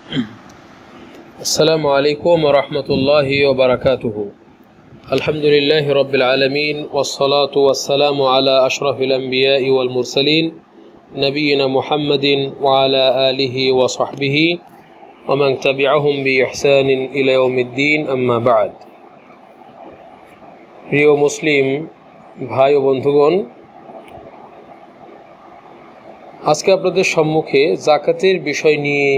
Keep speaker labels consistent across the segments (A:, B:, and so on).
A: السلام عليكم ورحمة الله وبركاته. الحمد لله رب العالمين والصلاة والسلام على أشرف الأنبياء والمرسلين نبينا محمد وعلى آله وصحبه ومن تبعهم بإحسان إلى يوم الدين أما بعد. প্রিয় মুসলিম ভাই ও বন্ধুগণ, আজকে আপনাদের সম্মুখে যাকাতের বিষয় নিয়ে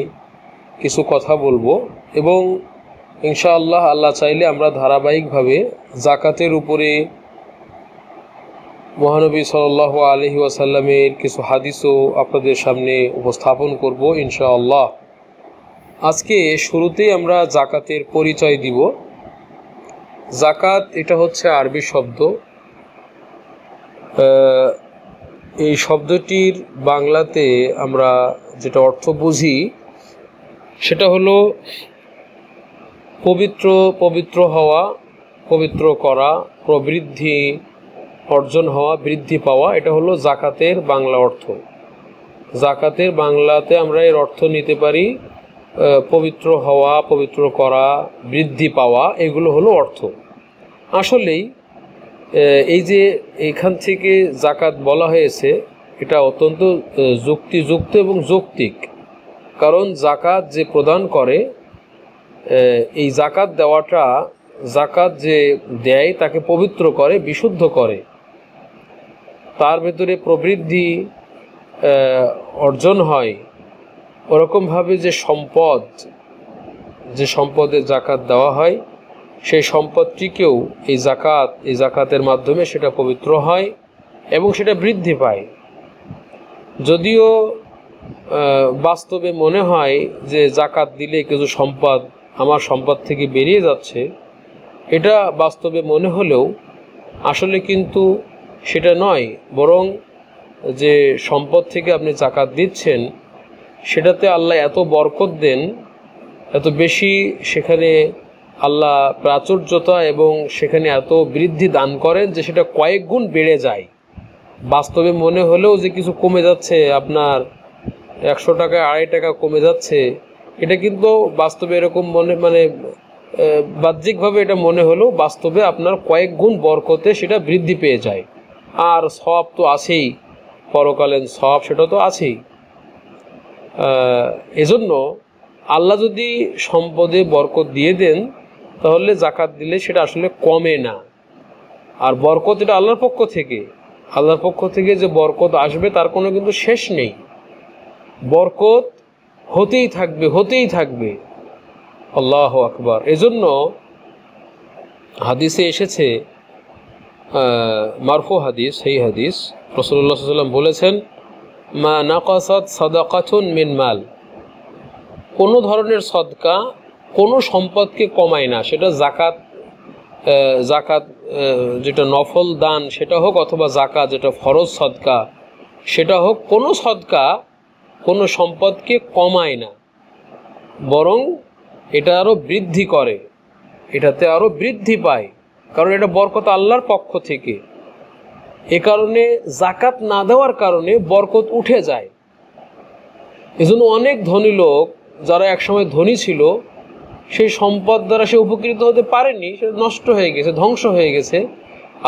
A: কিছু কথা বলবো এবং ইনশাআল্লাহ আল্লাহ চাইলে আমরা ধারাবাহিকভাবে যাকাতের উপরে মহানবী সাল্লাল্লাহু আলাইহি ওয়াসাল্লামের কিছু হাদিসও আপনাদের সামনে উপস্থাপন করব ইনশাআল্লাহ। আজকে শুরুতেই আমরা যাকাতের পরিচয় দিব। যাকাত এটা হচ্ছে আরবি শব্দ। এই শব্দটির বাংলাতে আমরা যেটা অর্থ বুঝি সেটা হলো পবিত্র হওয়া, পবিত্র করা, প্রবৃদ্ধি অর্জন হওয়া, বৃদ্ধি পাওয়া। এটা হলো যাকাতের বাংলা অর্থ। যাকাতের বাংলাতে আমরা এর অর্থ নিতে পারি পবিত্র হওয়া, পবিত্র করা, বৃদ্ধি পাওয়া, এগুলো হলো অর্থ। আসলেই এই যে এখান থেকে যাকাত বলা হয়েছে এটা অত্যন্ত যুক্তিযুক্ত এবং যৌক্তিক। কারণ যাকাত যে প্রদান করে, এই যাকাত দেওয়াটা, যাকাত যে দেয় তাকে পবিত্র করে, বিশুদ্ধ করে, তার ভেতরে প্রবৃদ্ধি অর্জন হয়। ওরকমভাবে যে সম্পদের যাকাত দেওয়া হয়, সেই সম্পদটিকেও এই যাকাতের মাধ্যমে সেটা পবিত্র হয় এবং সেটা বৃদ্ধি পায়। যদিও বাস্তবে মনে হয় যে যাকাত দিলে কিছু সম্পদ আমার সম্পদ থেকে বেরিয়ে যাচ্ছে, এটা বাস্তবে মনে হলেও আসলে কিন্তু সেটা নয়। বরং যে সম্পদ থেকে আপনি যাকাত দিচ্ছেন সেটাতে আল্লাহ এত বরকত দেন, এত বেশি সেখানে আল্লাহ প্রাচুর্যতা এবং সেখানে এত বৃদ্ধি দান করেন যে সেটা কয়েক গুণ বেড়ে যায়। বাস্তবে মনে হলেও যে কিছু কমে যাচ্ছে, আপনার 100 টাকায় 2.5 টাকা কমে যাচ্ছে, এটা কিন্তু বাস্তবে এরকম বাহ্যিকভাবে এটা মনে হলেও বাস্তবে আপনার কয়েক গুণ বরকতে সেটা বৃদ্ধি পেয়ে যায়। আর সওয়াব তো আছেই, পরকালীন সওয়াব সেটা তো আছেই। এজন্য আল্লাহ যদি সম্পদে বরকত দিয়ে দেন তাহলে যাকাত দিলে সেটা আসলে কমে না। আর বরকত এটা আল্লাহর পক্ষ থেকে যে বরকত আসবে তার কোনো কিন্তু শেষ নেই। বরকত হতেই থাকবে। আল্লাহু আকবার। এজন্য হাদিসে এসেছে, মারফু হাদিস, সেই হাদিস, রাসূলুল্লাহ সাল্লাল্লাহু আলাইহি ওয়াসাল্লাম বলেছেন, মা নাকাসাত সাদাকাতুন মিন মাল, কোনো ধরনের সদকা কোনো সম্পদকে কমায় না। সেটা জাকাত যেটা নফল দান সেটা হোক, অথবা যাকাত যেটা ফরজ সদকা সেটা হোক, কোনো সদকা কোনো সম্পদকে কমায় না, বরং এটা আরও বৃদ্ধি করে, এটাতে আরও বৃদ্ধি পায়। কারণ এটা বরকত আল্লাহর পক্ষ থেকে। এ কারণে যাকাত না দেওয়ার কারণে বরকত উঠে যায়। এজন্য অনেক ধনী লোক যারা একসময় ধনী ছিল, সেই সম্পদ দ্বারা সে উপকৃত হতে পারেনি, সেটা নষ্ট হয়ে গেছে, ধ্বংস হয়ে গেছে।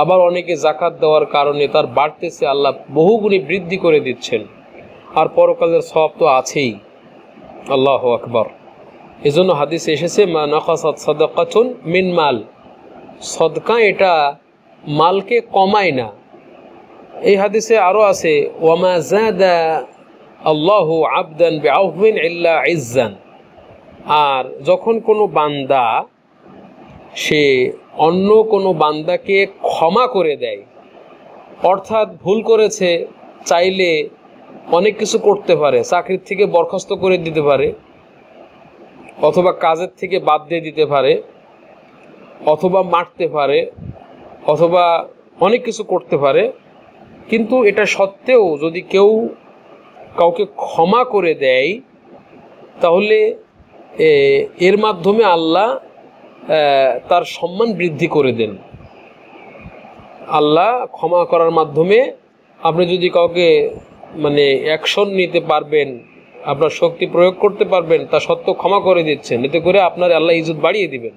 A: আবার অনেকে যাকাত দেওয়ার কারণে তার বাড়তেছে, আল্লাহ বহুগুণে বৃদ্ধি করে দিচ্ছেন। আর পরকালের সওয়াব তো আছেই। আল্লাহু আকবার। এজন্য হাদিসে এসেছে, মা নাকাসাত সাদাকাতুন মিন মাল, সদকা এটা মালকে কমায় না। এই হাদিসে আরো আছে, ওয়ামা যাদা আল্লাহু আবদান বিআফওয়িন ইল্লা ইজ্জান। আর যখন কোনো বান্দা সে অন্য কোনো বান্দাকে ক্ষমা করে দেয়, অর্থাৎ ভুল করেছে, চাইলে অনেক কিছু করতে পারে, চাকরির থেকে বরখাস্ত করে দিতে পারে, অথবা কাজের থেকে বাদ দিয়ে দিতে পারে, অথবা মারতে পারে, অথবা অনেক কিছু করতে পারে। কিন্তু এটা সত্ত্বেও যদি কেউ কাউকে ক্ষমা করে দেয় তাহলে এর মাধ্যমে আল্লাহ তার সম্মান বৃদ্ধি করে দেন। আল্লাহ ক্ষমা করার মাধ্যমে আপনি যদি কাউকে অ্যাকশন নিতে পারবেন, আপনার শক্তি প্রয়োগ করতে পারবেন তা সত্ত্বেও ক্ষমা করে দিচ্ছেন, এতে করে আপনার আল্লাহ ইজ্জত বাড়িয়ে দিবেন।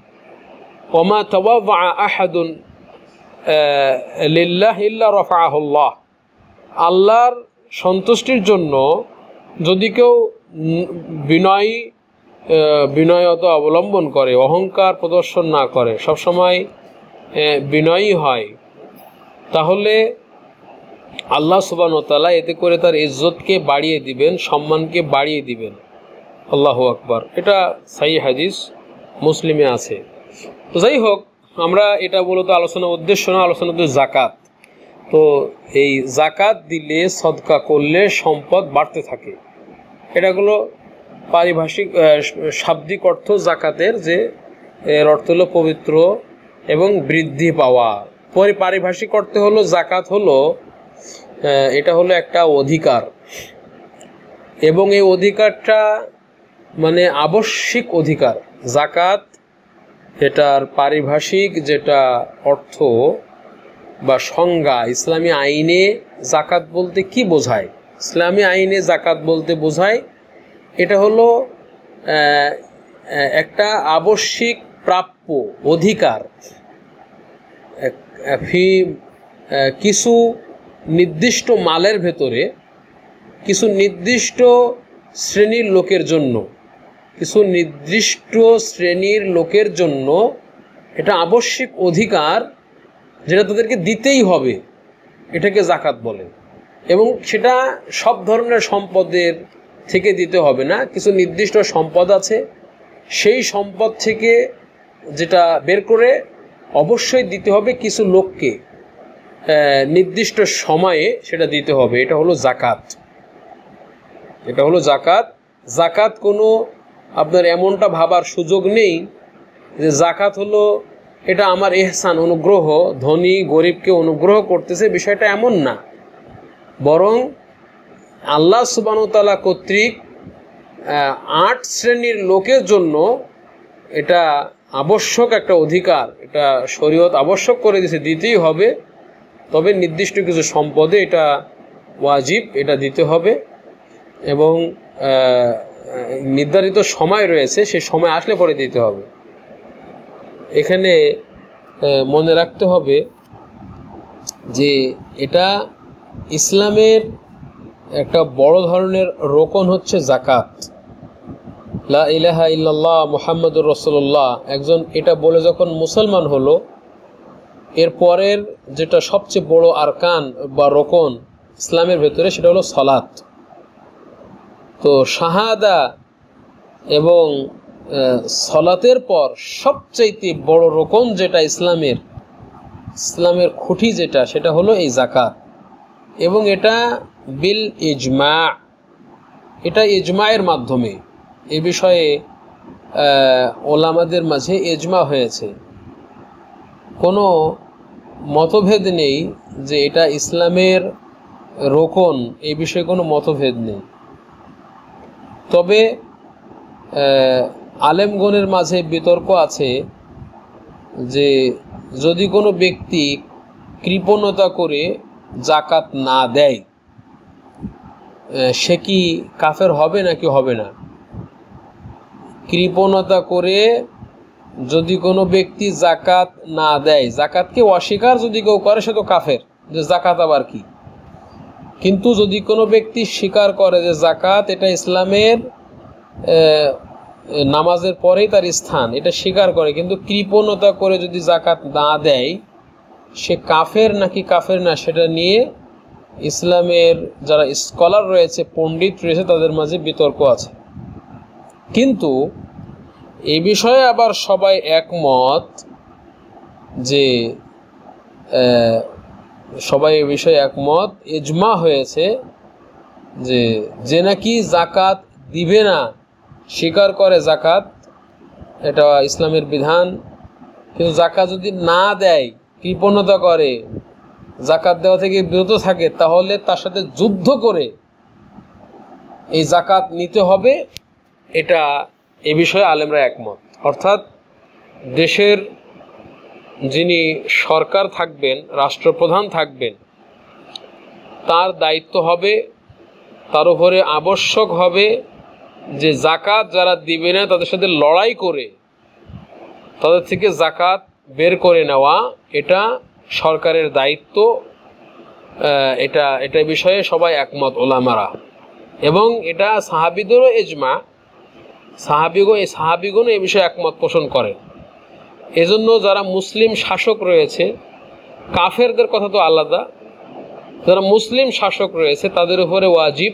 A: ওমা তাওয়াযআ আহাদুন লিল্লাহি ইল্লা রাফাআহুল্লাহ, আল্লাহর সন্তুষ্টির জন্য যদি কেউ বিনয়তা অবলম্বন করে, অহংকার প্রদর্শন না করে, সবসময় বিনয়ী হয়, তাহলে আল্লাহ সুবহানাহু ওয়া তাআলা এতে করে তার ইজ্জতকে বাড়িয়ে দিবেন, সম্মানকে বাড়িয়ে দিবেন। আল্লাহু আকবার। এটা সহিহ হাদিস, মুসলিমে আছে। তো যাই হোক, আমরা এটা মূলত আলোচনার উদ্দেশ্য না, আলোচনা উদ্দেশ্য জাকাত। তো এই জাকাত দিলে, সদকা করলে সম্পদ বাড়তে থাকে। এটাগুলো পারিভাষিক শাব্দিক অর্থ জাকাতের, যে এর অর্থ হলো পবিত্র এবং বৃদ্ধি পাওয়া। পারিভাষিক অর্থে হলো জাকাত হলো এটা হলো একটা অধিকার, এবং এই অধিকারটা মানে আবশ্যিক অধিকার। জাকাত এটার পারিভাষিক যেটা অর্থ বা সংজ্ঞা, ইসলামী আইনে জাকাত বলতে কি বোঝায়? ইসলামী আইনে জাকাত বলতে বোঝায় এটা হলো একটা আবশ্যিক প্রাপ্য অধিকার, কিছু নির্দিষ্ট মালের ভেতরে কিছু নির্দিষ্ট শ্রেণীর লোকের জন্য, এটা আবশ্যিক অধিকার যেটা তাদেরকে দিতেই হবে, এটাকে জাকাত বলে। এবং সেটা সব ধরনের সম্পদের থেকে দিতে হবে না, কিছু নির্দিষ্ট সম্পদ আছে, সেই সম্পদ থেকে যেটা বের করে অবশ্যই দিতে হবে কিছু লোককে, নির্দিষ্ট সময়ে সেটা দিতে হবে। এটা হলো জাকাত। জাকাত কোনো আপনার এমনটা ভাবার সুযোগ নেই যে জাকাত হলো এটা আমার ইহসান, অনুগ্রহ, ধনী গরিবকে অনুগ্রহ করতেছে, বিষয়টা এমন না। বরং আল্লাহ সুবহানাহু ওয়া তাআলা কর্তৃক 8 শ্রেণীর লোকের জন্য এটা আবশ্যক একটা অধিকার, এটা শরীয়ত আবশ্যক করে দিয়েছে, দিতেই হবে। তবে নির্দিষ্ট কিছু সম্পদে এটা ওয়াজিব, এটা দিতে হবে, এবং নির্ধারিত সময় রয়েছে, সেই সময় আসলে পরে দিতে হবে। এখানে মনে রাখতে হবে যে এটা ইসলামের একটা বড় ধরনের রোকন হচ্ছে জাকাত। লা ইলাহা ইল্লাল্লাহ মুহাম্মাদুর রাসূলুল্লাহ, একজন এটা বলে যখন মুসলমান হলো, এর পরের যেটা সবচেয়ে বড় আরকান বা রোকন ইসলামের ভেতরে, সেটা হলো সালাত। তো শাহাদা এবং সালাতের পর সবচাইতে বড় রোকন যেটা ইসলামের খুঁটি যেটা, সেটা হলো এই জাকাত। এবং এটা বিল ইজমা, এটা ইজমায়ের মাধ্যমে এ বিষয়ে ওলামাদের মাঝে ইজমা হয়েছে, কোনো মতভেদ নেই যে এটা ইসলামের রোকন, এই বিষয়ে কোনো মতভেদ নেই। তবে আলেমগণের মাঝে বিতর্ক আছে যে যদি কোনো ব্যক্তি কৃপণতা করে জাকাত না দেয়, সে কি কাফের হবে নাকি হবে না? কৃপণতা করে যদি কোনো ব্যক্তি জাকাত না দেয়, জাকাতকে অস্বীকার যদি কেউ করে, সে তো কাফের, যে জাকাত আবার কি। কিন্তু যদি কোনো ব্যক্তি স্বীকার করে যে জাকাত এটা ইসলামের নামাজের পরেই তার স্থান, এটা স্বীকার করে, কিন্তু কৃপণতা করে যদি জাকাত না দেয়, সে কাফের নাকি কাফের না, সেটা নিয়ে ইসলামের যারা স্কলার রয়েছে, পণ্ডিত রয়েছে, তাদের মাঝে বিতর্ক আছে। কিন্তু এই বিষয়ে আবার সবাই একমত যে ইজমা হয়েছে যে নাকি জাকাত দিবে না, স্বীকার করে জাকাত এটা ইসলামের বিধান, কিন্তু জাকাত যদি না দেয়, কৃপণতা করে, জাকাত দেওয়া থেকে বিরত থাকে, তাহলে তার সাথে যুদ্ধ করে এই জাকাত নিতে হবে। এটা এ বিষয়ে আলেমরা একমত। অর্থাৎ দেশের যিনি সরকার থাকবেন, রাষ্ট্রপ্রধান থাকবেন, তার দায়িত্ব হবে, তার উপরে আবশ্যক হবে যে জাকাত যারা দিবে না তাদের সাথে লড়াই করে তাদের থেকে জাকাত বের করে নেওয়া এটা সরকারের দায়িত্ব। এটা বিষয়ে সবাই একমত ওলামারা, এবং এটা সাহাবীদেরও ইজমা। সাহাবীগণ এই বিষয়ে একমত পোষণ করেন। এজন্য যারা মুসলিম শাসক রয়েছে, কাফেরদের কথা তো আলাদা, যারা মুসলিম শাসক রয়েছে তাদের উপরে ওয়াজিব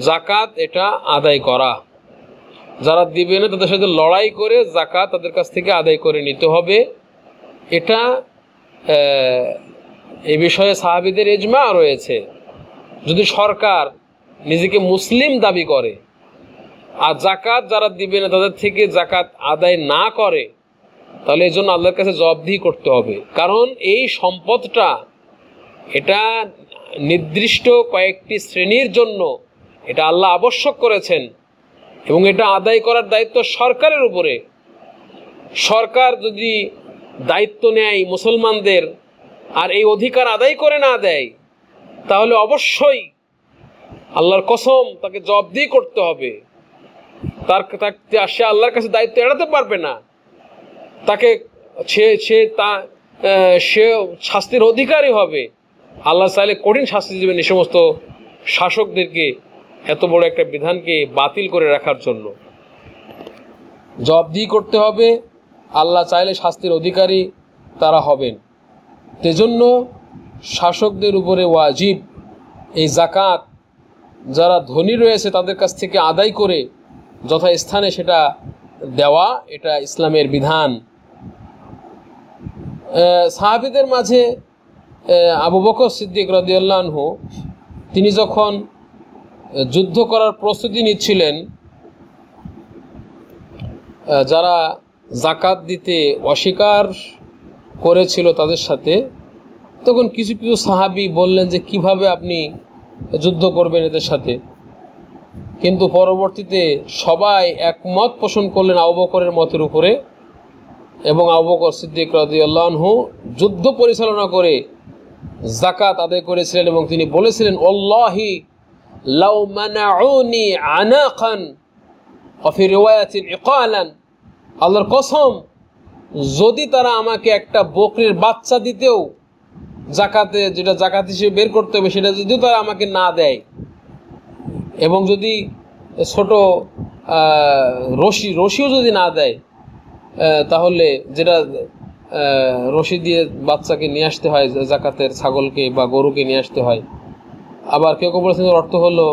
A: জাকাত এটা আদায় করা। যারা দিবে না তাদের সাথে লড়াই করে জাকাত তাদের কাছ থেকে আদায় করে নিতে হবে। এটা এই বিষয়ে সাহাবীদের ইজমা রয়েছে। যদি সরকার নিজেকে মুসলিম দাবি করে আর জাকাত যারা দিবে না তাদের থেকে জাকাত আদায় না করে, তাহলে এই জন্য আল্লাহর কাছে জবাবদিহি করতে হবে। কারণ এই সম্পদটা এটা নির্দিষ্ট কয়েকটি শ্রেণীর জন্য এটা আল্লাহ আবশ্যক করেছেন, এবং এটা আদায় করার দায়িত্ব সরকারের উপরে। সরকার যদি দায়িত্ব নেয় মুসলমানদের আর এই অধিকার আদায় করে না দেয়, তাহলে অবশ্যই আল্লাহর কসম তাকে জবাবদিহি করতে হবে। সে আল্লাহর কাছে দায়িত্ব এড়াতে পারবে না। তাকে সে শাস্তির অধিকারী হবে। আল্লাহ চাইলে কঠিন শাস্তি দেবেন এই সমস্ত শাসকদেরকে এত বড় একটা বিধানকে বাতিল করে রাখার জন্য। জবাবদিহি করতে হবে, আল্লাহ চাইলে শাস্তির অধিকারী তারা হবেন। সেজন্য শাসকদের উপরে ওয়াজিব এই জাকাত যারা ধনী রয়েছে তাদের কাছ থেকে আদায় করে যথাস্থানে সেটা দেওয়া, এটা ইসলামের বিধান। সাহাবীদের মাঝে আবু বকর সিদ্দিক রাদিয়াল্লাহু আনহু তিনি যখন যুদ্ধ করার প্রস্তুতি নিচ্ছিলেন, যারা জাকাত দিতে অস্বীকার করেছিল তাদের সাথে, তখন কিছু কিছু সাহাবী বললেন যে কিভাবে আপনি যুদ্ধ করবেন এদের সাথে। কিন্তু পরবর্তীতে সবাই একমত পোষণ করলেন আবু বকরের মতের উপরে, এবং আবু বকর সিদ্দিক রাদিয়াল্লাহু আনহু যুদ্ধ পরিচালনা করে জাকাত আদায় করেছিলেন, এবং তিনি বলেছিলেন ওয়াল্লাহি লাউ মানাউনি আনাকান ওয়া ফি রিওয়ায়াতিন ইকালান, আল্লাহর কসম যদি তারা আমাকে একটা বকরির বাচ্চা দিতেও জাকাতে, যেটা জাকাত হিসেবে বের করতে হবে, সেটা যদিও তারা আমাকে না দেয়, এবং যদি ছোট রশিও যদি না দেয়, তাহলে যেটা রশি দিয়ে বাচ্চাকে নিয়ে আসতে হয়, জাকাতের ছাগলকে বা গরুকে নিয়ে আসতে হয়। আবার কেউ কেউ বলেছেন অর্থ হলো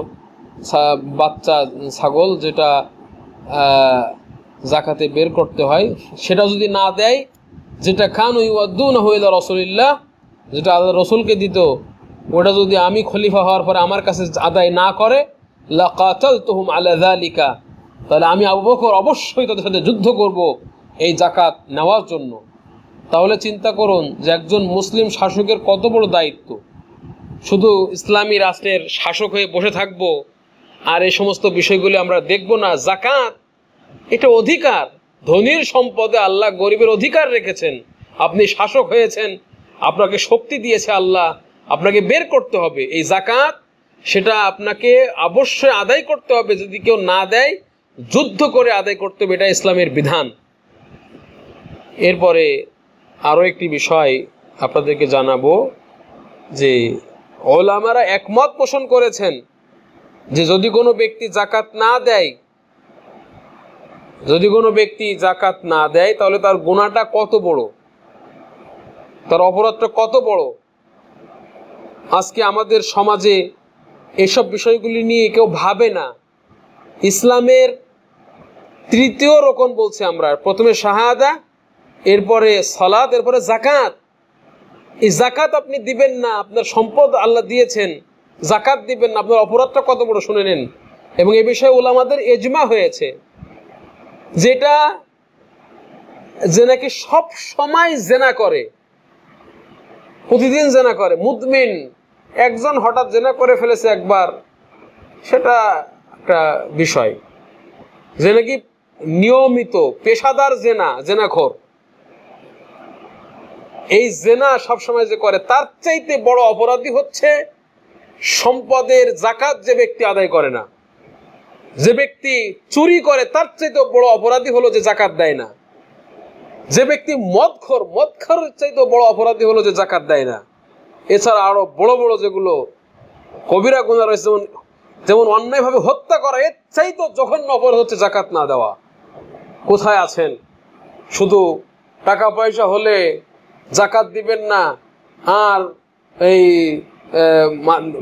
A: বাচ্চা ছাগল যেটা জাকাতে বের করতে হয়, সেটা যদি না দেয়, যেটা কানু ইউআদ্দুনাহু ইলা রাসূলিল্লাহ, যেটা আল্লাহ রসুলকে দিত, ওটা যদি আমি খলিফা হওয়ার পরে আমার কাছে আদায় না করে, লাকাতালতুহুম আলা যালিকা, তাহলে আমি আবু বকর অবশ্যই তাদের সাথে যুদ্ধ করব এই জাকাত নেওয়ার জন্য। তাহলে চিন্তা করুন যে একজন মুসলিম শাসকের কত বড় দায়িত্ব। শুধু ইসলামী রাষ্ট্রের শাসক হয়ে বসে থাকবো আর এই সমস্ত বিষয়গুলি আমরা দেখব না। জাকাত এটা অধিকার, ধনীর সম্পদে আল্লাহ গরিবের অধিকার রেখেছেন। আপনি শাসক হয়েছেন, আপনাকে শক্তি দিয়েছে আল্লাহ, আপনাকে বের করতে হবে এই জাকাত, সেটা আপনাকে অবশ্যই আদায় করতে হবে। যদি কেউ না দেয়, যুদ্ধ করে আদায় করতে হবে, এটা ইসলামের বিধান। এরপরে আরও একটি বিষয় আপনাদেরকে জানাবো যে ওলামারা একমত পোষণ করেছেন যে যদি কোনো ব্যক্তি জাকাত না দেয়, তাহলে তার গুনাহটা কত বড়, তার অপরাধটা কত বড়। আজকে আমাদের সমাজে এসব বিষয়গুলি নিয়ে কেউ ভাবে না। ইসলামের তৃতীয় রকম বলছে আমরা, প্রথমে শাহাদা, এরপরে সালাত, এরপরে জাকাত। এই জাকাত আপনি দিবেন না, আপনার সম্পদ আল্লাহ দিয়েছেন, জাকাত দিবেন না, আপনার অপরাধটা কত বড় শুনে নেন। এবং এই বিষয়ে উলামাদের ইজমা হয়েছে, যেটা যে নাকি সব সময় জেনা করে, প্রতিদিন জেনা করে, মুদমিন একজন হঠাৎ জেনা করে ফেলেছে একবার, সেটা একটা বিষয়। যে নাকি নিয়মিত পেশাদার জেনাখোর, এই জেনা সবসময় যে করে, তার চাইতে বড় অপরাধী হচ্ছে সম্পদের জাকাত যে ব্যক্তি আদায় করে না। যে ব্যক্তি চুরি করে তার চাইতে বড় অপরাধী হলো যে জাকাত দেয় না। যে ব্যক্তি মদ খাওয়ার চাইতে বড় অপরাধী হলো যে জাকাত দেয় না। এছাড়া আরো বড় বড় যেগুলো কবিরা গুনাহ রয়েছে, যেমন অন্যায়ভাবে হত্যা করা, এর চাইতে জঘন্য অপরাধ হচ্ছে জাকাত না দেওয়া। কোথায় আছেন? শুধু টাকা পয়সা হলে জাকাত দিবেন না আর এই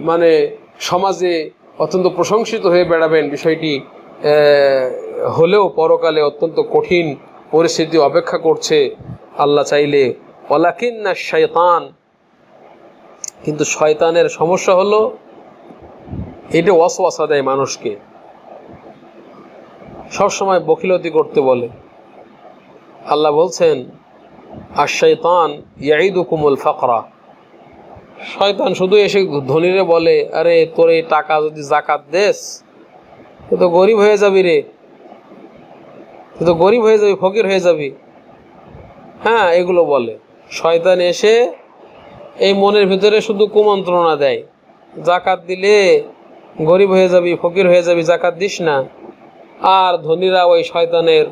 A: মানে সমাজে অত্যন্ত প্রশংসিত হয়ে বেড়াবেন, বিষয়টি হলেও পরকালে অত্যন্ত কঠিন পরিস্থিতি অপেক্ষা করছে আল্লাহ চাইলে। ওয়ালাকিন্না শাইতান, কিন্তু শয়তানের সমস্যা হলো এটা ওয়াসওয়াসা দেয় মানুষকে, সবসময় বখিলতি করতে বলে। আল্লাহ বলছেন আশ-শাইতান ইয়াইদুকুমুল ফাকরা, শয়তান শুধু এসে ধনীরে বলে, আরে তোর এই টাকা যদি জাকাত দেস তুই তো গরিব হয়ে যাবি রে, তুই তো গরিব হয়ে যাবি, ফকির হয়ে যাবি। হ্যাঁ, এগুলো বলে। শয়তান এসে এই মনের ভিতরে শুধু কুমন্ত্রণা দেয়, জাকাত দিলে গরিব হয়ে যাবি, ফকির হয়ে যাবি, জাকাত দিস না। আর ধনীরা ওই শয়তানের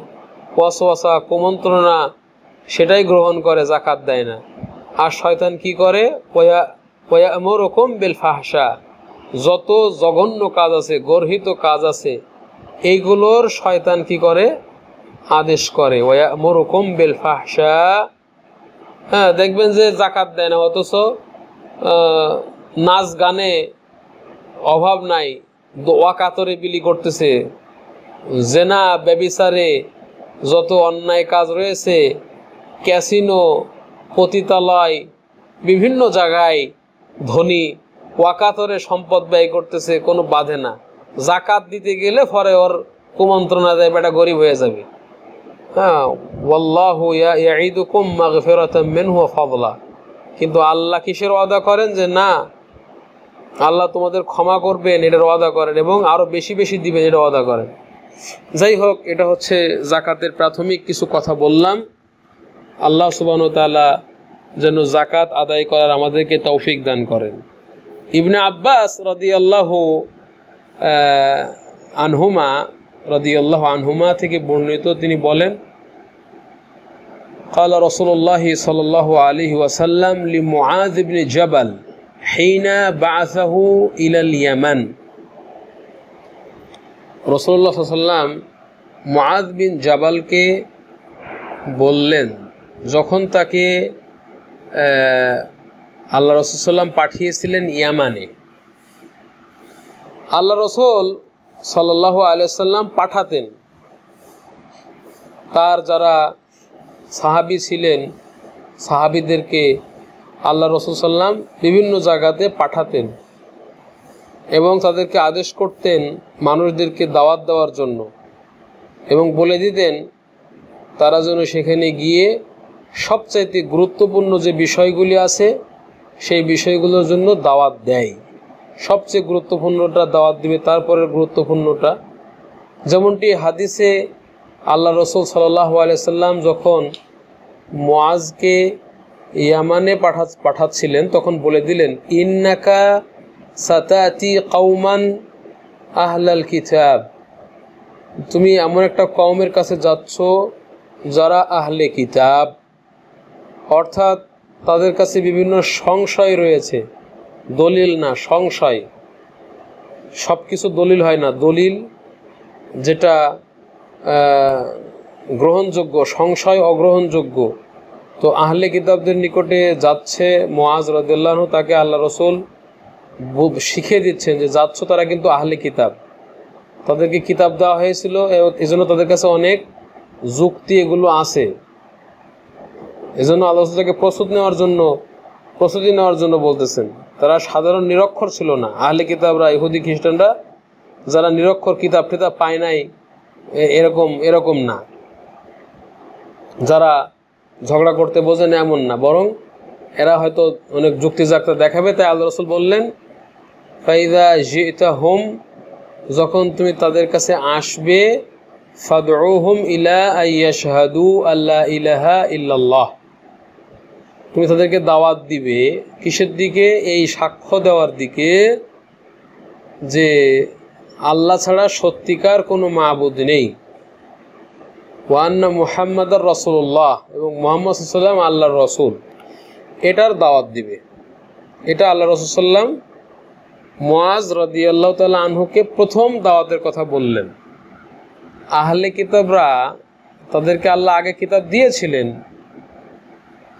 A: ওয়াসওয়াসা কুমন্ত্রণা সেটাই গ্রহণ করে, জাকাত দেয় না। আর শয়তান কি করে? ওয়ায়ামুরুকুম বিল ফাহশা, যত জঘন্য কাজ আছে, গর্হিত কাজ আছে, এইগুলোর শয়তান কি করে? আদেশ করে। ওয়ায়ামুরুকুম বিল ফাহশা, হ্যাঁ, দেখবেন যে জাকাত দেয় না অথচ নাচ গানে অভাব নাই, ওয়াকাতরে বিলি করতেছে, জেনা ব্যভিচারে যত অন্যায় কাজ রয়েছে, ক্যাসিনো, পতিতালয়, বিভিন্ন জায়গায় ধনী ওয়াকাতরে সম্পদ ব্যয় করতেছে, কোনো বাধে না। জাকাত দিতে গেলে পরে ওর কুমন্ত্রণা দেয়, বেটা গরিব হয়ে যাবে। হ্যাঁ, ওয়াল্লাহু ইয়াইদুকুম মাগফিরাতাম মিনহু ওয়া ফাদলা, কিন্তু আল্লাহ কিসের ওয়াদা করেন? যে না, আল্লাহ তোমাদের ক্ষমা করবেন, এটার ওয়াদা করেন, এবং আরো বেশি বেশি দিবেন, এটা ওয়াদা করেন। যাই হোক, এটা হচ্ছে জাকাতের প্রাথমিক কিছু কথা বললাম। আল্লাহ সুবহানাহু ওয়া তাআলা যেন জাকাত আদায় করার আমাদেরকে তৌফিক দান করেন। ইবনে আব্বাস রাদিয়াল্লাহু আনহুমা থেকে বর্ণিত, তিনি বলেন, قال رسول الله صلى الله عليه وسلم لمعاذ بن جبل حين بعثه إلى اليمن, রাসূলুল্লাহ সাল্লাল্লাহু আলাইহি ওয়াসাল্লাম মুআয বিন জাবালকে বললেন যখন তাকে আল্লাহ রাসূল সাল্লাম পাঠিয়েছিলেন ইয়ামানে। আল্লাহ রাসূল সাল্লাল্লাহু আলাইহি ওয়াসাল্লাম পাঠাতেন, তার যারা সাহাবী ছিলেন সাহাবীদেরকে আল্লাহ রাসূল সাল্লাম বিভিন্ন জায়গাতে পাঠাতেন এবং তাদেরকে আদেশ করতেন মানুষদেরকে দাওয়াত দেওয়ার জন্য, এবং বলে দিতেন তারা যেন সেখানে গিয়ে সবচাইতে গুরুত্বপূর্ণ যে বিষয়গুলি আছে সেই বিষয়গুলোর জন্য দাওয়াত দেয়। সবচেয়ে গুরুত্বপূর্ণটা দাওয়াত দিবে, তারপরে গুরুত্বপূর্ণটা। যেমনটি হাদিসে আল্লাহ রাসূল সাল্লাল্লাহু আলাইহি সাল্লাম যখন মুআজকে ইয়ামানে পাঠাচ্ছিলেন তখন বলে দিলেন, ইন্নাকা সাতাতি কওমান আহলাল কিতাব, তুমি এমন একটা কওমের কাছে যাচ্ছ যারা আহলে কিতাব, অর্থাৎ তাদের কাছে বিভিন্ন সংশয় রয়েছে, দলিল না, সংশয়। সব কিছু দলিল হয় না, দলিল যেটা গ্রহণযোগ্য, সংশয় অগ্রহণযোগ্য। তো আহলে কিতাবদের নিকটে যাচ্ছে মুআজ রাদিয়াল্লাহু আনহু, তাকে আল্লাহ রাসূল শিখিয়ে দিচ্ছেন যে যাচ্ছ তারা কিন্তু আহলে কিতাব, তাদেরকে কিতাব দেওয়া হয়েছিল, এজন্য তাদের কাছে অনেক যুক্তি এগুলো আছে। এজন্য আল্লাহ তাকে প্রস্তুতি নেওয়ার জন্য বলতেছেন। তারা সাধারণ নিরক্ষর ছিল না, আহলে কিতাবরা, ইহুদি খ্রিস্টানরা যারা নিরক্ষর, কিতাব টিতাব পায় নাই, এরকম না, যারা ঝগড়া করতে বোঝে না এমন না, বরং এরা হয়তো অনেক যুক্তিজাক্তা দেখাবে। তাই আল্লাহ রাসূল বললেন, ফাইদা জিতাহুম, যখন তুমি তাদের কাছে আসবে, ফাদউহুম ইলা আইয়াশহাদু আল্লা ইলাহা ইল্লাল্লাহ, তুমি তাদেরকে দাওয়াত দিবে কিসের দিকে? এই সাক্ষ্য দেওয়ার দিকে যে আল্লাহ ছাড়া সত্যিকার কোনো মাবুদ নেই, ওয়া আন্না মুহাম্মাদার রাসূলুল্লাহ, এবং মুহাম্মদ সাল্লাল্লাহু আলাইহি ওয়াসাল্লাম আল্লাহর রাসূল, এটার দাওয়াত দিবে। এটা আল্লাহ রাসূল সাল্লাম মুআজ রাদিয়াল্লাহু তাআলা আনহুকে প্রথম দাওয়াতের কথা বললেন। আহলে কিতাবরা, তাদেরকে আল্লাহ আগে কিতাব দিয়েছিলেন,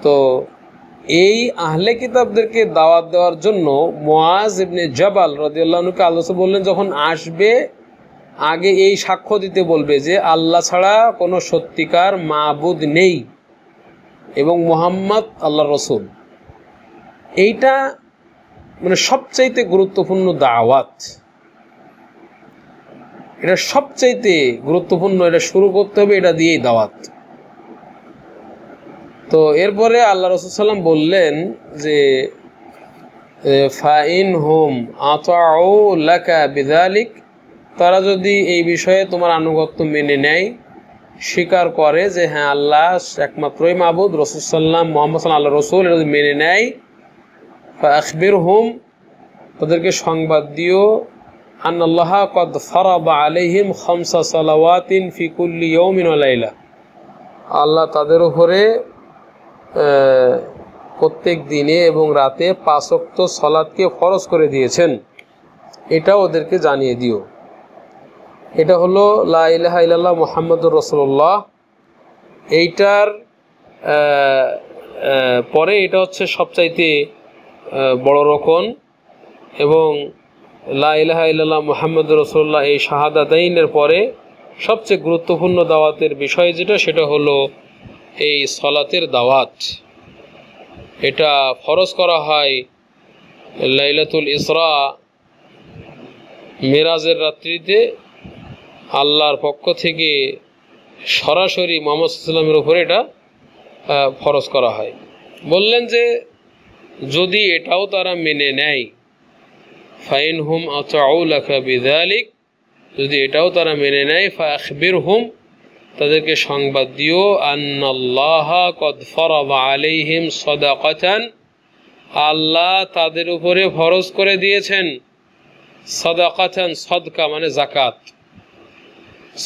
A: তো এই আহলে কিতাবদেরকে দাওয়াত দেওয়ার জন্য মুআজ ইবনে জাবাল রাদিয়াল্লাহু আনহুকে আল্লাহ বললেন, যখন আসবে আগে এই সাক্ষ্য দিতে বলবে যে আল্লাহ ছাড়া কোনো সত্যিকার মাবুদ নেই এবং মুহাম্মদ আল্লাহর রাসূল। এইটা মানে সবচাইতে গুরুত্বপূর্ণ দাওয়াত, এটা সবচাইতে গুরুত্বপূর্ণ, এটা শুরু করতে হবে এটা দিয়েই দাওয়াত। তো এরপরে আল্লাহ রাসূল সাল্লাম বললেন যে ফাইন হুম আতাউ লাকা বিযালিক, তারা যদি এই বিষয়ে তোমার আনুগত্য মেনে নেয়, স্বীকার করে যে হ্যাঁ আল্লাহ একমাত্রই মাবুদ, রাসূল সাল্লাম মুহাম্মদ সাল্লাল্লাহু আলাইহি রাসূল, এটা যদি মেনে নেয়, ফাআখবিরহুম, তাদেরকে সংবাদ দিও, আন্নাল্লাহ কদ ফারাদা আলাইহিম খামসা সালাওয়াতিন ফি কুল্লি ইয়াউমিন ওয়া লাইলা, আল্লাহ তাদের উপরে প্রত্যেক দিনে এবং রাতে 5 ওয়াক্ত সালাতকে ফরজ করে দিয়েছেন, এটা ওদেরকে জানিয়ে দিও। এটা হলো লা ইলাহা ইল্লাল্লাহ মুহাম্মাদুর রাসূলুল্লাহ। এইটার পরে এটা হচ্ছে সবচাইতে বড় রকম, এবং লা ইলাহা ইল্লাল্লাহ মুহাম্মাদুর রাসূলুল্লাহ এই শাহাদাতাইনের পরে সবচেয়ে গুরুত্বপূর্ণ দাওয়াতের বিষয় যেটা, সেটা হলো এই সালাতের দাওয়াত। এটা ফরজ করা হয় লাইলাতুল ইসরা, মিরাজের রাত্রিতে আল্লাহর পক্ষ থেকে সরাসরি মুহাম্মদ সাল্লাল্লাহু আলাইহি ওয়াসাল্লামের উপরে এটা ফরজ করা হয়। বললেন যে যদি এটাও তারা মেনে নেয়, ফাইন হুম আতাউ লাকা বিযালিক, যদি এটাও তারা মেনে নেয়, ফাআখবিরহুম, তাদেরকে সংবাদ দিও, আন্নাল্লাহা কদ ফারাদা আলাইহিম সাদাকাতান, আল্লাহ তাদের উপরে ফরজ করে দিয়েছেন সাদাকাতান, সদকা মানে যাকাত,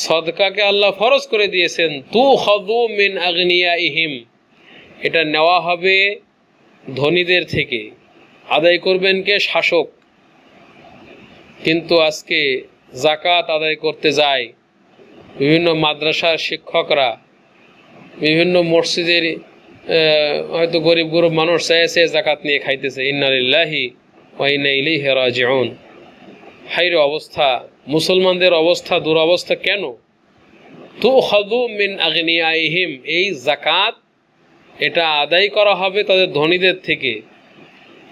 A: সদকাকে আল্লাহ ফরজ করে দিয়েছেন। তুখাযু মিন আগনিয়াইহিম, এটা নেওয়া হবে ধনীদের থেকে, আদায় করবেন কে? শাসক। কিন্তু আজকে যাকাত আদায় করতে যায় বিভিন্ন মাদ্রাসার শিক্ষকরা, বিভিন্ন মসজিদের হয়তো গরিব গরিব মানুষ চাইছে যাকাত নিয়ে খাইতেছে। ইন্না লিল্লাহি ওয়া ইন্না ইলাইহি রাজিউন। হাইরে অবস্থা, মুসলমানদের অবস্থা, দুরবস্থা কেন? তুখাযু মিন আগনিয়াইহিম, এই যাকাত এটা আদায় করা হবে তাদের ধনীদের থেকে,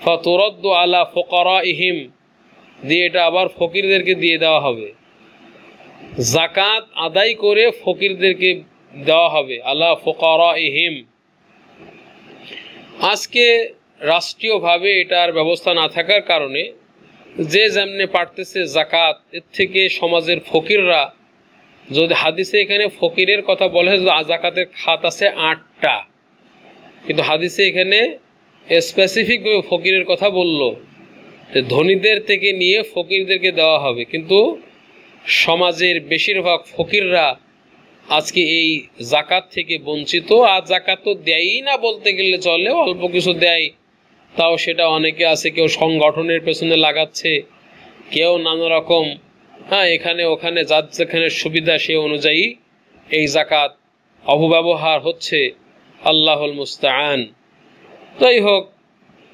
A: ফাতুরাদ্দু আলা ফুকারাইহিম, দিয়ে এটা আবার ফকিরদেরকে দিয়ে দেওয়া হবে। যাকাত আদায় করে ফকিরদেরকে দেওয়া হবে, আলা ফুকারাইহিম। আজকে রাষ্ট্রীয়ভাবে এটার ব্যবস্থা না থাকার কারণে যে যেমনে পারতেছে যাকাত, এর থেকে সমাজের ফকিররা, যদি হাদিসে এখানে ফকিরের কথা বলে, যাকাতের খাত আছে 8টা, কিন্তু হাদিসে এখানে স্পেসিফিকভাবে ফকিরের কথা বলল যে ধনীদের থেকে নিয়ে ফকিরদেরকে দেওয়া হবে। কিন্তু সমাজের বেশিরভাগ ফকিররা আজকে এই যাকাত থেকে বঞ্চিত। আর যাকাত তো দেয়ই না বলতে গেলে চলে, অল্প কিছু দেয়, তাও সেটা অনেকে আছে, কেউ সংগঠনের পেছনে লাগাচ্ছে, কেউ নানা রকম এখানে ওখানে যার যেখানে সুবিধা সে অনুযায়ী এই যাকাত অপব্যবহার হচ্ছে। আল্লাহুল মুস্তাআন। যাই হোক,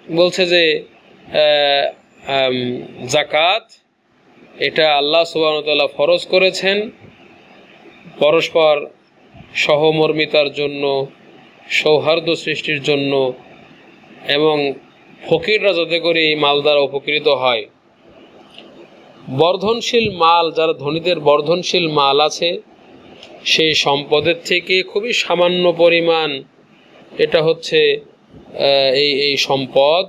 A: বলছে যে যাকাত এটা আল্লাহ সুবহানাহু ওয়া তাআলা ফরজ করেছেন পরস্পর সহমর্মিতার জন্য, সৌহার্দ্য সৃষ্টির জন্য, এবং ফকিররা যাতে করে এই মাল দ্বারা উপকৃত হয়। বর্ধনশীল মাল, যারা ধনীদের বর্ধনশীল মাল আছে, সেই সম্পদের থেকে খুবই সামান্য পরিমাণ, এটা হচ্ছে এই সম্পদ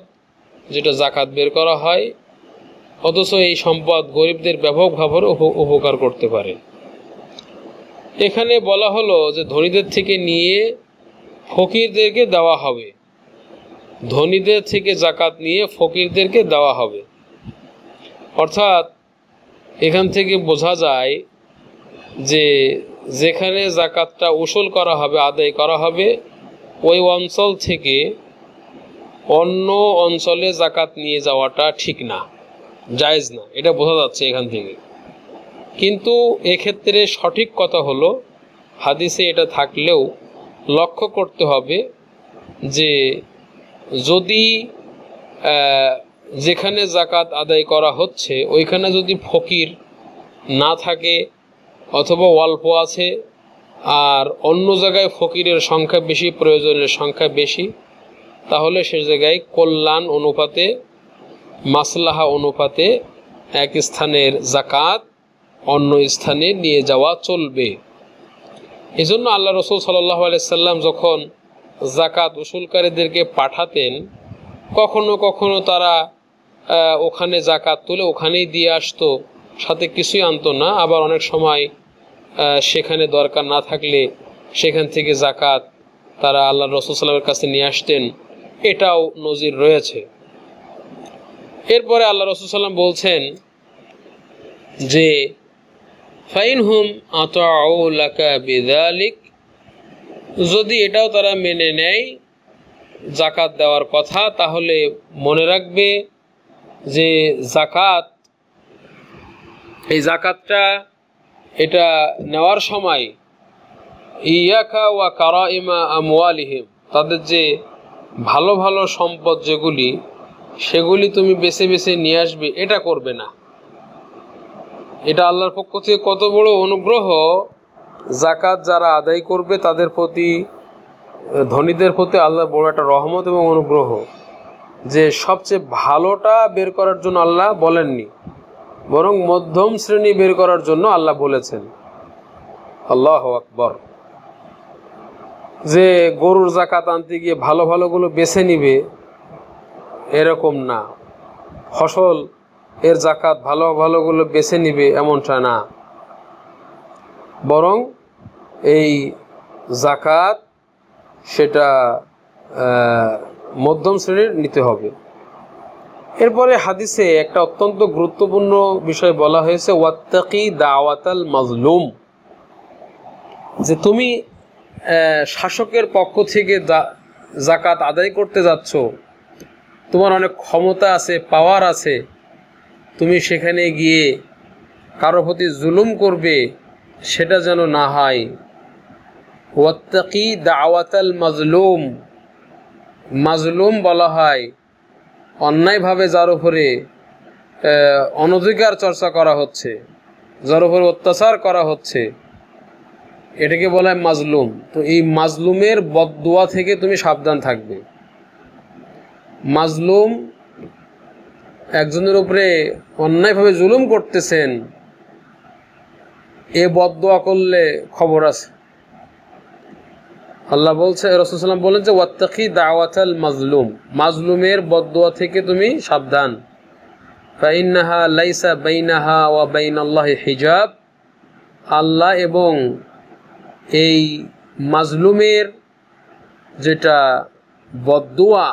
A: যেটা যাকাত বের করা হয়, অথচ এই সম্পদ গরিবদের ব্যাপকভাবে উপকার করতে পারে। এখানে বলা হলো যে ধনীদের থেকে নিয়ে ফকিরদেরকে দেওয়া হবে, ধনীদের থেকে যাকাত নিয়ে ফকিরদেরকে দেওয়া হবে। অর্থাৎ এখান থেকে বোঝা যায় যে যেখানে যাকাতটা উসুল করা হবে, আদায় করা হবে, ওই অঞ্চল থেকে অন্য অঞ্চলে যাকাত নিয়ে যাওয়াটা ঠিক না, জায়েজ না, এটা বোঝা যাচ্ছে এখান থেকে। কিন্তু এক্ষেত্রে সঠিক কথা হলো, হাদিসে এটা থাকলেও লক্ষ্য করতে হবে যে যদি যেখানে যাকাত আদায় করা হচ্ছে ওইখানে যদি ফকির না থাকে অথবা অল্প আছে, আর অন্য জায়গায় ফকিরের সংখ্যা বেশি, প্রয়োজনের সংখ্যা বেশি, তাহলে সে জায়গায় কল্যাণ অনুপাতে, মাসলাহা অনুপাতে এক স্থানের যাকাত অন্য স্থানে নিয়ে যাওয়া চলবে। এজন্য আল্লাহ রসুল সাল্লাল্লাহু আলাইহি সাল্লাম যখন যাকাত উসুলকারীদেরকে পাঠাতেন, কখনো কখনো তারা ওখানে যাকাত তুলে ওখানেই দিয়ে আসতো, সাথে কিছুই আনতো না। আবার অনেক সময় সেখানে দরকার না থাকলে সেখান থেকে যাকাত তারা আল্লাহ রসুল সাল্লামের কাছে নিয়ে আসতেন, এটাও নজির রয়েছে। এরপরে আল্লাহ রসুল সাল্লাম বলছেন যে ফাইনহুম আতাউ লাকা বিযালিক, যদি এটাও তারা মেনে নেয় যাকাত দেওয়ার কথা, তাহলে মনে রাখবে যে যাকাত, এই যাকাতটা এটা নেওয়ার সময় ইয়াকা ওয়া কারাইমা আমওয়ালিহিম, তাদের যে ভালো ভালো সম্পদ যেগুলি, সেগুলি তুমি বেছে বেছে নিয়ে আসবে, এটা করবে না। এটা আল্লাহর পক্ষ থেকে কত বড় অনুগ্রহ! যাকাত যারা আদায় করবে তাদের প্রতি, ধনীদের প্রতি আল্লাহর বড় একটা রহমত এবং অনুগ্রহ, যে সবচেয়ে ভালোটা বের করার জন্য আল্লাহ বলেননি, বরং মধ্যম শ্রেণী বের করার জন্য আল্লাহ বলেছেন। আল্লাহু আকবার। যে গরুর যাকাত আনতে গিয়ে ভালো ভালোগুলো বেছে নিবে এরকম না, ফসল এর যাকাত ভালো ভালোগুলো বেছে নিবে এমনটা না, বরং এই যাকাত সেটা মধ্যম শ্রেণীর নিতে হবে। এরপরে হাদিসে একটা অত্যন্ত গুরুত্বপূর্ণ বিষয় বলা হয়েছে, ওয়াত্তাকি দাওয়াতাল মাজলুম, যে তুমি শাসকের পক্ষ থেকে যাকাত আদায় করতে যাচ্ছ, তোমার অনেক ক্ষমতা আছে, পাওয়ার আছে, তুমি সেখানে গিয়ে কারো প্রতি জুলুম করবে, সেটা যেন না হয়। ওয়াত্তাকি দাওয়াতাল মাজলুম, মাজলুম বলা হয় অন্যায়ভাবে যার উপরে অনধিকার চর্চা করা হচ্ছে, যার উপরে অত্যাচার করা হচ্ছে, এটাকে বলা হয় মাজলুম। তো এই মাজলুমের বদদুয়া থেকে তুমি সাবধান থাকবে। মাজলুম একজনের উপরে অন্যায়ভাবে জুলুম করতেছেন, এ বদদুয়া করলে খবর আছে। আল্লাহ বলছে, রাসূল সাল্লাল্লাহু আলাইহি ওয়াসাল্লাম বলেন যে ওয়াত্তাকি দাওয়াতাল মাজলুম, মাজলুমের বদদুয়া থেকে তুমি সাবধান। ফাইন্নাহা লাইসা বাইনাহা ওয়া বাইনাল্লাহি হিজাব, আল্লাহ এবং এই মাজলুমের যেটা বদদুয়া,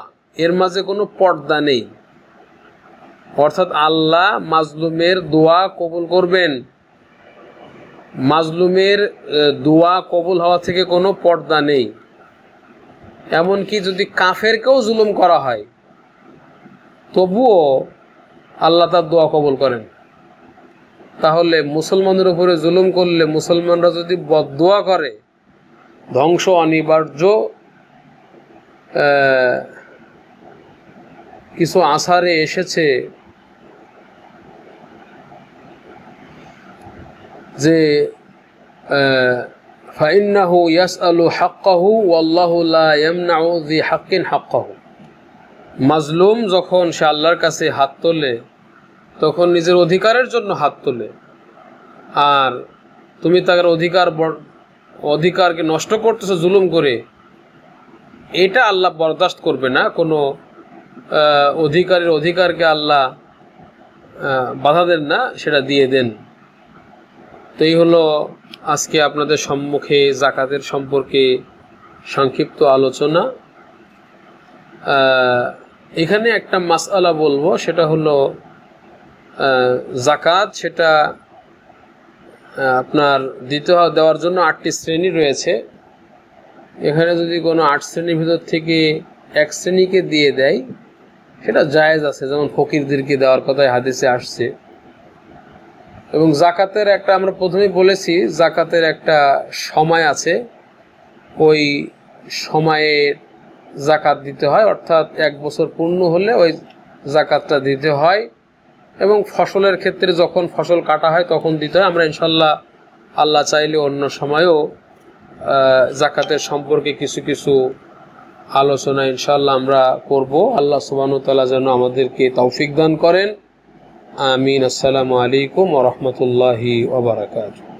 A: এর মাঝে কোনো পর্দা নেই। অর্থাৎ আল্লাহ মাজলুমের দোয়া কবুল করবেন, মাজলুমের দোয়া কবুল হওয়া থেকে কোনো পর্দা নেই। এমনকি যদি কাফেরকেও জুলুম করা হয় তবুও আল্লাহ তার দোয়া কবুল করেন। তাহলে মুসলমানদের উপরে জুলুম করলে, মুসলমানরা যদি বদদোয়া করে, ধ্বংস অনিবার্য। কিছু আসারে এসেছে যে ফাইন্নাহু ইয়াসআলু হাক্কাহু ওয়াল্লাহু লা ইয়ামনাউ যি হাক্কিন হাক্কাহু, মাজলুম যখন সে আল্লাহর কাছে হাত তোলে তখন নিজের অধিকারের জন্য হাত তোলে, আর তুমি তার অধিকারকে নষ্ট করতেছো জুলুম করে, এটা আল্লাহ বরদাস্ত করবে না। কোনো অধিকারের অধিকারকে আল্লাহ বাধা দেন না, সেটা দিয়ে দেন। তো এই হলো আজকে আপনাদের সম্মুখে যাকাতের সম্পর্কে সংক্ষিপ্ত আলোচনা। এখানে একটা মাসআলা বলবো, সেটা হলো জাকাত সেটা আপনার দেওয়ার জন্য 8টি শ্রেণী রয়েছে। এখানে যদি কোনো 8 শ্রেণীর ভিতর থেকে এক শ্রেণীকে দিয়ে দেয় সেটা জায়েজ আছে, যেমন ফকিরদেরকে দেওয়ার কথাই হাদিসে আসছে। এবং জাকাতের একটা, আমরা প্রথমেই বলেছি, জাকাতের একটা সময় আছে, ওই সময়ে জাকাত দিতে হয়, অর্থাৎ 1 বছর পূর্ণ হলে ওই জাকাতটা দিতে হয়। এবং ফসলের ক্ষেত্রে যখন ফসল কাটা হয় তখন দিতে হয়। আমরা ইনশাল্লাহ আল্লাহ চাইলে অন্য সময়ও জাকাতের সম্পর্কে কিছু কিছু আলোচনা ইনশাল্লাহ আমরা করব। আল্লাহ সুবহানাহু ওয়া তাআলা যেন আমাদেরকে তৌফিক দান করেন। আমিন। আসসালামু আলাইকুম ওয়া রাহমাতুল্লাহি ওয়া বারাকাতুহু।